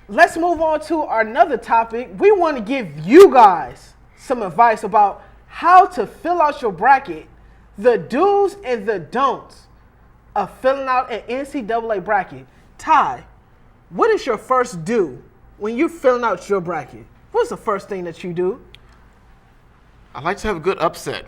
let's move on to another topic. We want to give you guys some advice about how to fill out your bracket, the do's and the don'ts of filling out an NCAA bracket. Ty, what is your first do when you're filling out your bracket? What's the first thing that you do? I like to have a good upset.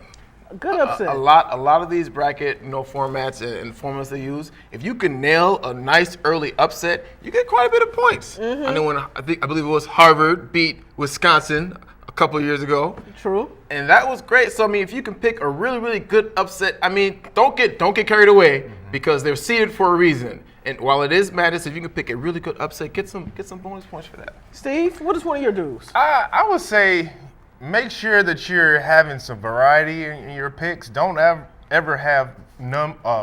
A good upset. A lot of these bracket formats and formats they use. If you can nail a nice early upset, you get quite a bit of points. I know when I believe it was Harvard beat Wisconsin a couple of years ago. True. And that was great. So I mean, if you can pick a really, really good upset, I mean, don't get carried away because they're seeded for a reason. And while it is madness, if you can pick a really good upset, get some bonus points for that. Steve, what is one of your do's? I would say make sure that you're having some variety in your picks. Don't ever have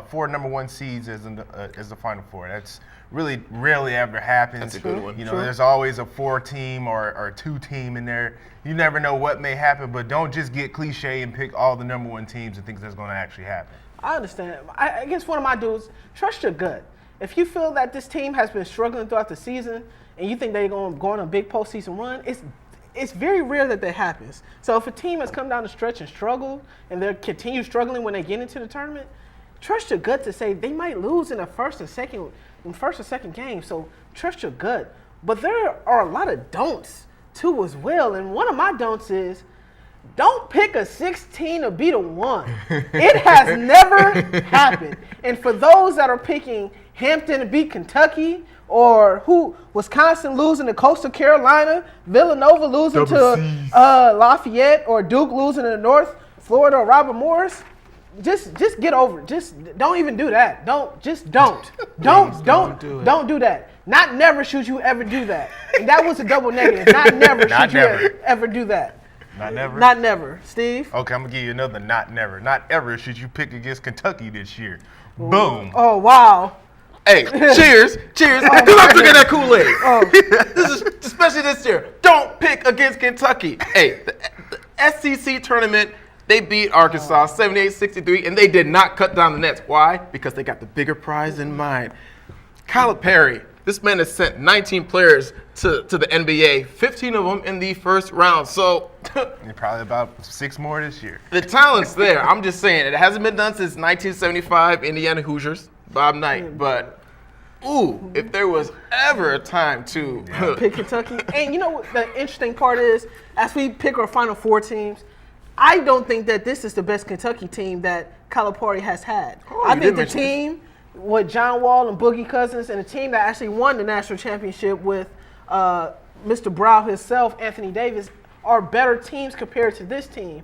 4 number 1 seeds as the Final Four. That's really rarely ever happens. That's a good one. There's always a 4-team or 2-team in there. You never know what may happen, but don't just get cliche and pick all the number 1 teams and think that's going to actually happen. I understand. I guess one of my do's, trust your gut. If you feel that this team has been struggling throughout the season and you think they're going to go on a big postseason run, it's very rare that happens. So if a team has come down the stretch and struggled and they continue struggling when they get into the tournament, trust your gut to say they might lose in the first or second game. So trust your gut. But there are a lot of don'ts too as well. And one of my don'ts is don't pick a 16 to beat a 1. It has never happened. And for those that are picking Hampton to beat Kentucky, or Wisconsin losing to Coastal Carolina, Villanova losing to Lafayette, or Duke losing to North Florida or Robert Morris, just get over it. Just don't even do that. Don't do that. Not never should you ever do that. And that was a double negative. Not never should you ever do that. Not never? Not never. Steve? Okay, I'm going to give you another not never. Not ever should you pick against Kentucky this year. Ooh. Boom. Oh, wow. Hey, cheers. Because I'm drinking that Kool-Aid. This is especially this year. Don't pick against Kentucky. Hey, the SEC tournament, they beat Arkansas 78-63, and they did not cut down the nets. Why? Because they got the bigger prize in mind. Calipari, this man has sent 19 players to the NBA, 15 of them in the first round. So probably about 6 more this year. The talent's there. I'm just saying, it hasn't been done since 1975, Indiana Hoosiers, Bob Knight. But, if there was ever a time to pick Kentucky. And you know what the interesting part is? As we pick our Final Four teams, I don't think that this is the best Kentucky team that Calipari has had. I think the team with John Wall and Boogie Cousins and a team that actually won the national championship with Mr. Brow himself, Anthony Davis, are better teams compared to this team.